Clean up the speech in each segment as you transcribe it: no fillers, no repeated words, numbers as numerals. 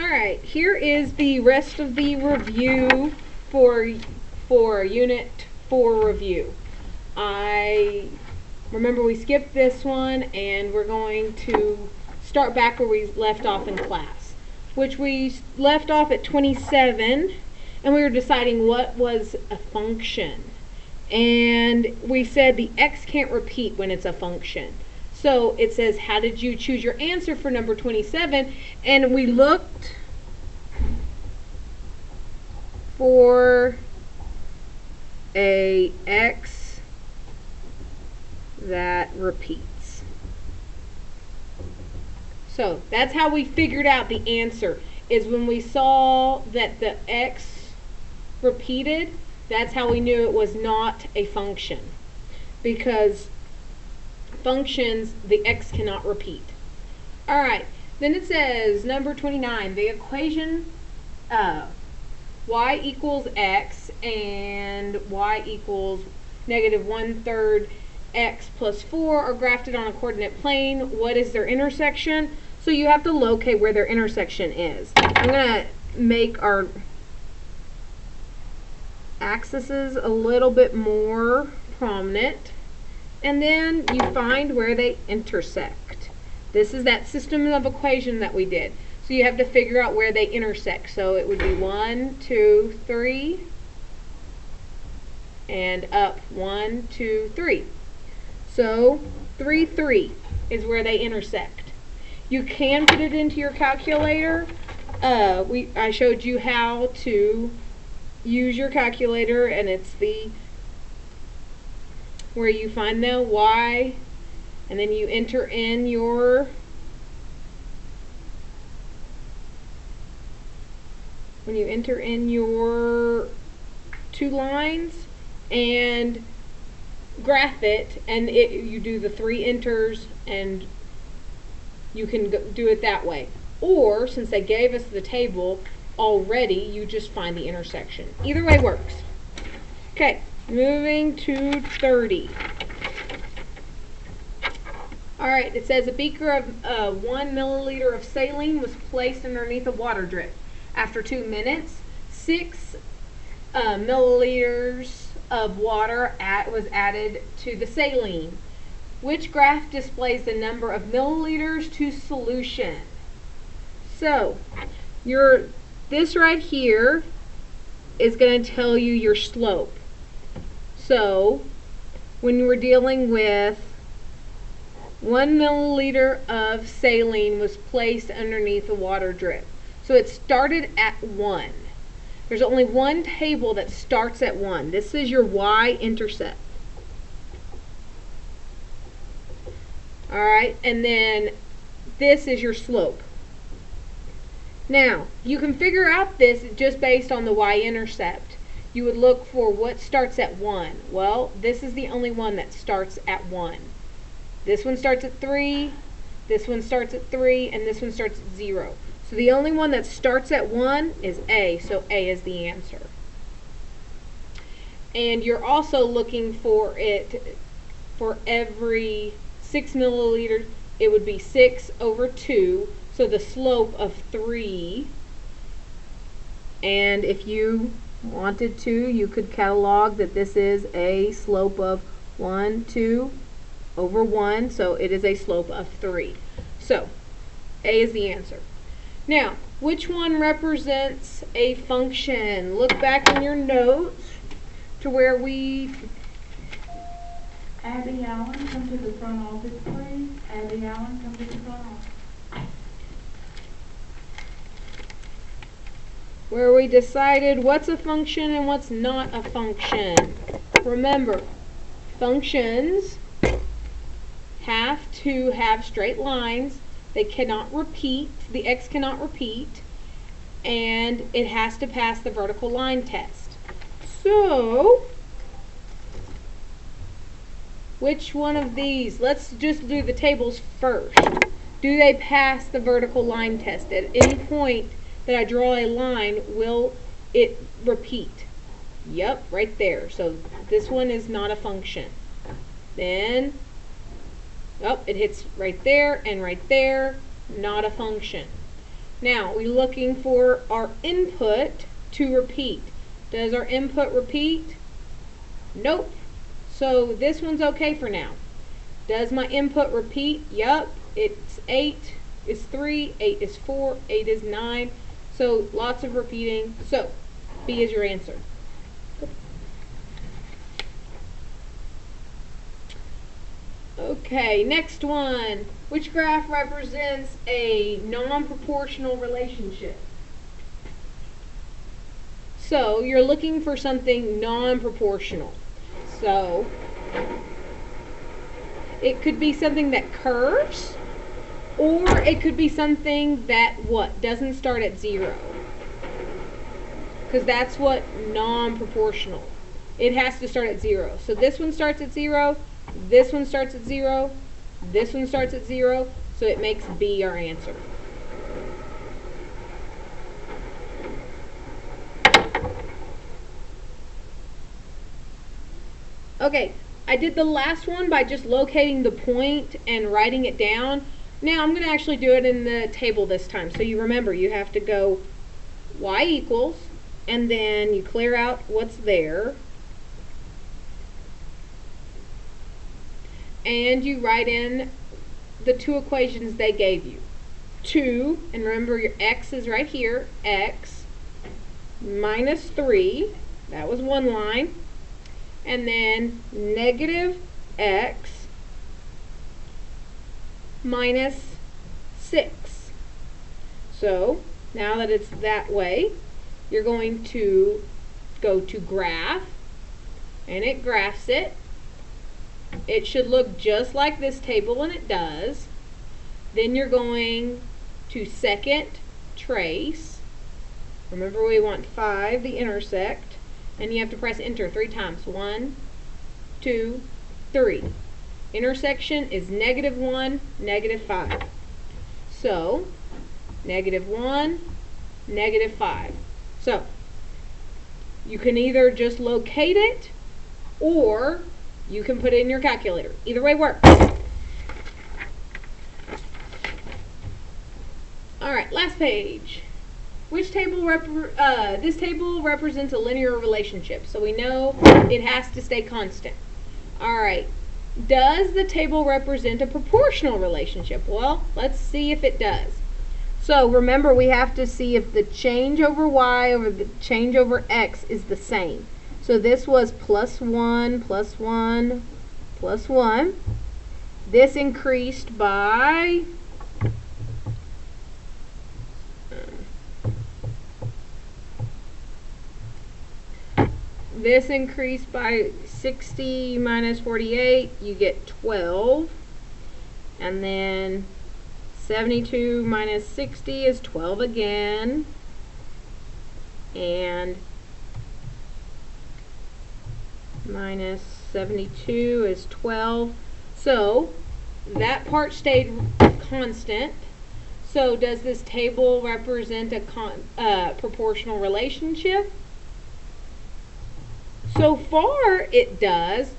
Alright, here is the rest of the review for Unit 4 review. I remember we skipped this one and we're going to start back where we left off in class, which we left off at 27, and we were deciding what was a function. And we said the x can't repeat when it's a function. So it says, how did you choose your answer for number 27? And we looked for a x that repeats. So that's how we figured out the answer, is when we saw that the x repeated, that's how we knew it was not a function. Because functions, the x cannot repeat. Alright, then it says, number 29, the equation y equals x and y equals negative 1/3 x plus 4 are graphed on a coordinate plane. What is their intersection? So you have to locate where their intersection is. I'm going to make our axes a little bit more prominent. And then you find where they intersect. This is that system of equation that we did. So you have to figure out where they intersect. So it would be 1, 2, 3, and up 1, 2, 3. So 3, 3 is where they intersect. You can put it into your calculator. I showed you how to use your calculator, and it's the where you find the y, and then you enter in your two lines and graph it, and you do the 3 enters, and you can do it that way. Or, since they gave us the table already, you just find the intersection. Either way works. Okay. Moving to 30. Alright, it says a beaker of 1 milliliter of saline was placed underneath a water drip. After 2 minutes, 6 milliliters of water was added to the saline. Which graph displays the number of milliliters to solution? So, this right here is going to tell you your slope. So, when we're dealing with 1 milliliter of saline was placed underneath a water drip. So it started at 1. There's only one table that starts at 1. This is your y-intercept. Alright, and then this is your slope. Now, you can figure out this just based on the y-intercept. You would look for what starts at 1. Well, this is the only one that starts at 1. This one starts at 3, this one starts at 3, and this one starts at 0. So the only one that starts at 1 is A, so A is the answer. And you're also looking for it for every 6 milliliters, it would be 6 over 2, so the slope of 3. And if you wanted to, you could catalog that this is a slope of 1, 2 over 1, so it is a slope of 3. So, A is the answer. Now, which one represents a function? Look back in your notes to where we... Abby Allen, come to the front office, please. Abby Allen, come to the front office. Where we decided what's a function and what's not a function. Remember, functions have to have straight lines. They cannot repeat. The x cannot repeat. And it has to pass the vertical line test. So, which one of these? Let's just do the tables first. Do they pass the vertical line test? At any point that I draw a line, will it repeat? Yep, right there. So this one is not a function. Then, oh, it hits right there and right there, not a function. Now, we're looking for our input to repeat. Does our input repeat? Nope. So this one's okay for now. Does my input repeat? Yup. It's 8 is 3, 8 is 4, 8 is 9. So lots of repeating. So B is your answer. Okay, next one. Which graph represents a non-proportional relationship? So you're looking for something non-proportional. So it could be something that curves, or it could be something that doesn't start at 0. Because that's what non-proportional. It has to start at 0. So this one starts at 0, this one starts at 0, this one starts at 0, so it makes B our answer. Okay, I did the last one by just locating the point and writing it down. Now I'm going to actually do it in the table this time. So you remember, you have to go y equals, and then you clear out what's there. And you write in the two equations they gave you. 2, and remember your x is right here, x minus 3, that was one line. And then negative x minus 6. So now that it's that way, you're going to go to graph, and it graphs it. It should look just like this table, and it does. Then you're going to second trace. Remember, we want 5 to intersect, and you have to press enter 3 times. 1, 2, 3. Intersection is -1, -5. So, -1, -5. So, you can either just locate it, or you can put it in your calculator. Either way works. Alright, last page. Which table this table represents a linear relationship, so we know it has to stay constant. Alright, does the table represent a proportional relationship? Well, let's see if it does. So remember, we have to see if the change over y over the change over x is the same. So this was +1, +1, +1. This increased by this increased by 60 minus 48, you get 12. And then 72 minus 60 is 12 again. And minus 72 is 12. So that part stayed constant. So does this table represent a proportional relationship? So far it does,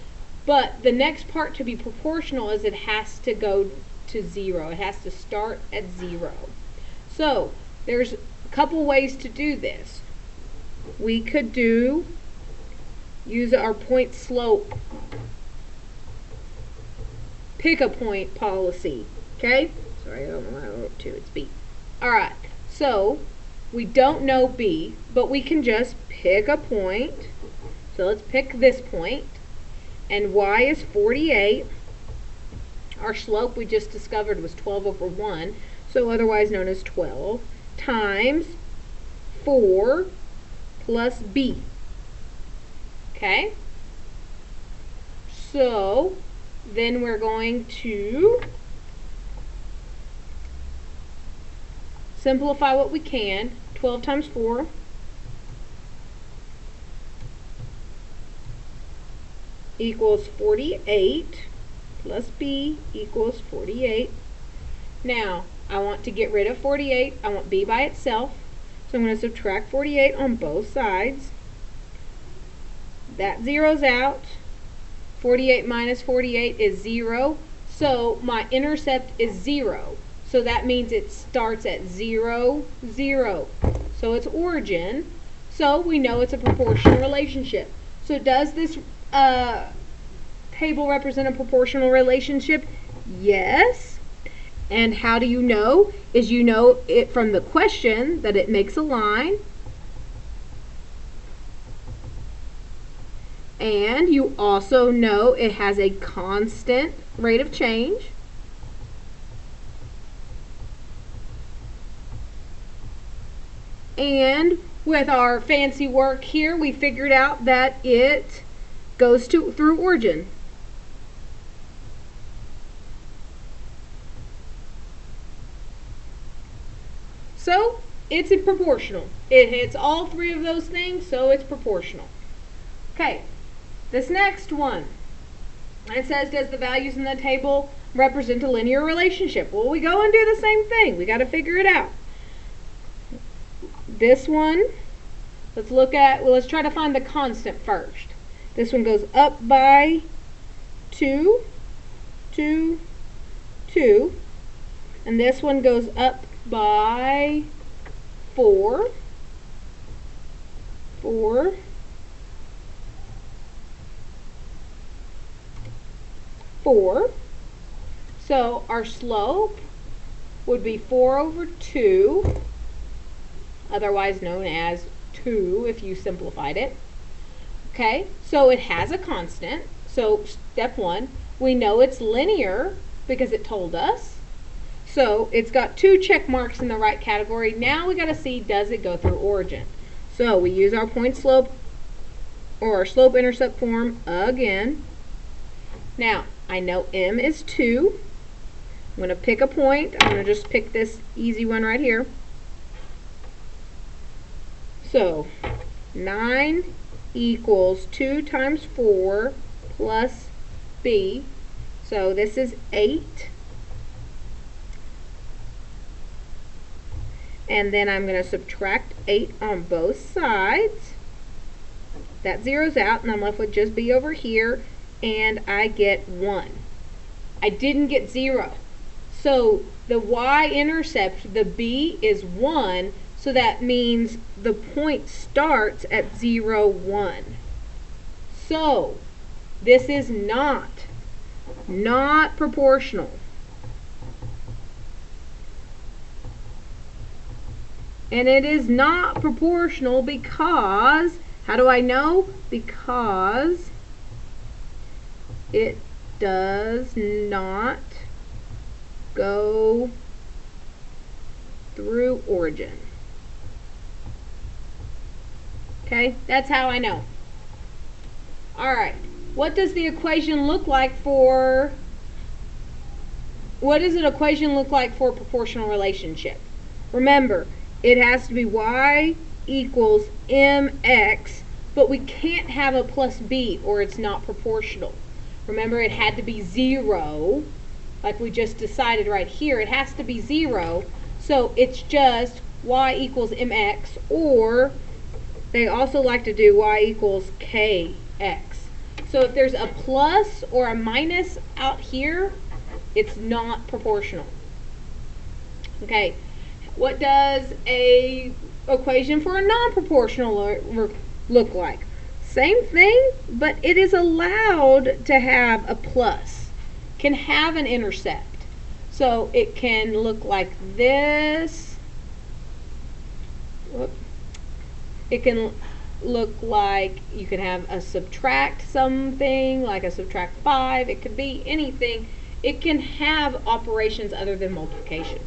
but the next part to be proportional is it has to go to 0. It has to start at 0. So there's a couple ways to do this. We could use our point slope pick a point policy. Okay? Sorry, I don't know how I wrote 2. It's B. Alright, so we don't know B, but we can just pick a point. So let's pick this point. And y is 48. Our slope we just discovered was 12 over 1, so otherwise known as 12, times 4 plus b. Okay? So then we're going to simplify what we can. 12 times 4 equals 48 plus b equals 48. Now, I want to get rid of 48. I want b by itself. So I'm going to subtract 48 on both sides. That zeroes out. 48 minus 48 is 0. So my intercept is 0. So that means it starts at 0, 0. So it's origin. So we know it's a proportional relationship. So does this table represent a proportional relationship? Yes. And how do you know? Is you know it from the question that it makes a line. And you also know it has a constant rate of change. And with our fancy work here, we figured out that it goes through origin. So it's proportional. It hits all three of those things, so it's proportional. Okay, this next one. It says, does the values in the table represent a linear relationship? Well, we go and do the same thing. We got to figure it out. This one, let's try to find the constant first. This one goes up by 2, 2, 2. And this one goes up by 4, 4. So our slope would be 4 over 2, otherwise known as 2 if you simplified it. Okay, so it has a constant. So step 1, we know it's linear because it told us. So it's got 2 check marks in the right category. Now we got to see, does it go through origin? So we use our point slope or our slope intercept form again. Now I know m is 2. I'm going to pick a point. I'm going to just pick this easy one right here. So 9 equals 2 times 4 plus b. So this is 8. And then I'm going to subtract 8 on both sides. That zeroes out, and I'm left with just b over here, and I get 1. I didn't get 0. So the y-intercept, the b, is 1, so that means the point starts at 0, 1. So this is not proportional. And it is not proportional because, how do I know? Because it does not go through origin. Okay, that's how I know. Alright, what does the equation look like for, what does an equation look like for a proportional relationship? Remember, it has to be y equals mx, but we can't have a plus b or it's not proportional. Remember, it had to be 0, like we just decided right here. It has to be 0, so it's just y equals mx, or they also like to do y equals kx. So if there's a plus or a minus out here, it's not proportional. Okay, what does a equation for a non-proportional look like? Same thing, but it is allowed to have a plus. Can have an intercept. So it can look like this. Whoop. It can look like you can have a subtract something, like a subtract 5. It could be anything. It can have operations other than multiplication.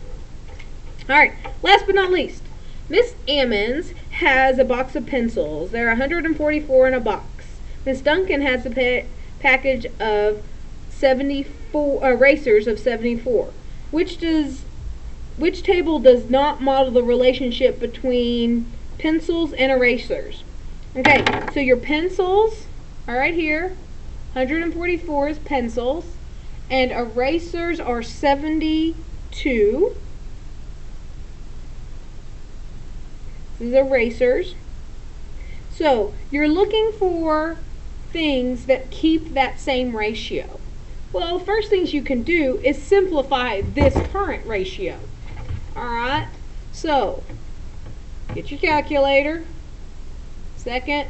Alright, last but not least, Miss Ammons has a box of pencils. There are 144 in a box. Miss Duncan has a package of 74 erasers of 74. Which table does not model the relationship between pencils and erasers? Okay, so your pencils are right here. 144 is pencils, and erasers are 72. This is erasers. So you're looking for things that keep that same ratio. Well, first things you can do is simplify this current ratio. Alright, so get your calculator. Second,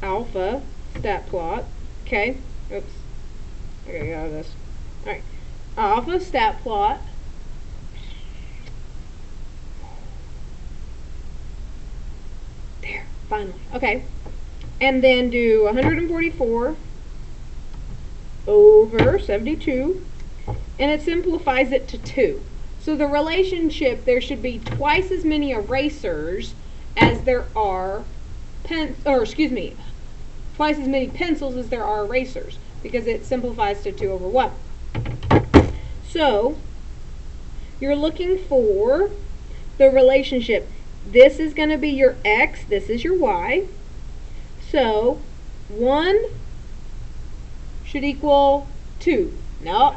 alpha stat plot. Okay, I gotta get out of this. Alright, alpha stat plot. There, finally. Okay, and then do 144 over 72, and it simplifies it to 2. So the relationship, there should be twice as many erasers as there are twice as many pencils as there are erasers, because it simplifies to 2 over 1. So you're looking for the relationship. This is going to be your x, this is your y. So 1 should equal 2. No.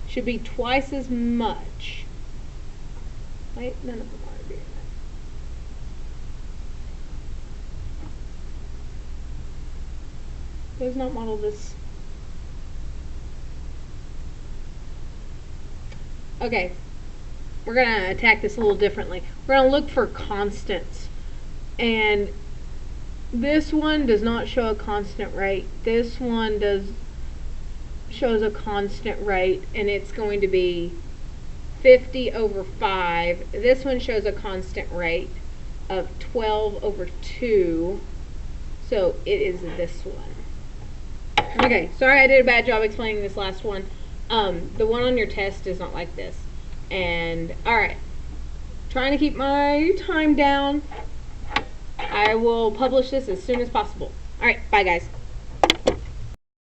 Should be twice as much. Wait, none of them are doing that. Does not model this. Okay. We're going to attack this a little differently. We're going to look for constants. And this one does not show a constant rate. This one shows a constant rate, and it's going to be 50 over 5. This one shows a constant rate of 12 over 2. So it is this one. Okay, sorry I did a bad job explaining this last one. The one on your test is not like this. And alright, trying to keep my time down. I will publish this as soon as possible. Alright, bye guys.